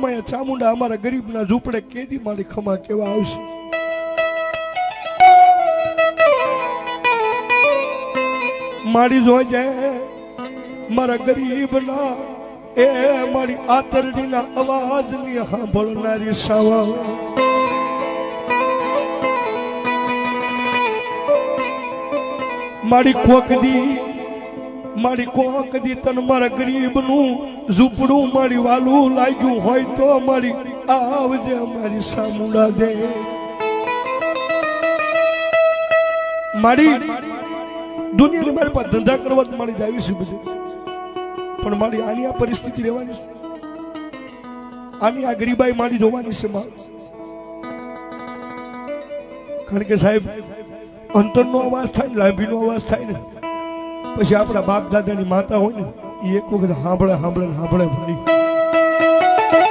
માયા ચામુંડા અમારા ગરીબના ઝૂંપડે કેદી મારી ખમા કેવા આવશે? મારી જોજે મારા ગરીબના એ મારી આતરડીના અવાજની સાંભળનારી સાવા મારી કોકદી તન મારા ગરીબનું ઝૂંપડું મારી વાલું લાગ્યું હોય તો મારી આવજે મારી સામુંડા દે મારી દુનિયાની મારી પાસે ધંધા કરવા મારી જાવી છે બધું પણ મારી આની આ પરિસ્થિતિ રહેવાની છે આની આ ગરીબાઈ મારી જોવાની છે કારણ કે સાહેબ અંતરનો અવાજ થાય ને લાંબીનો અવાજ થાય ને પછી આપણા બાપ દાદાની માતા હોય ને એ એક વખત સાંભળે ફરી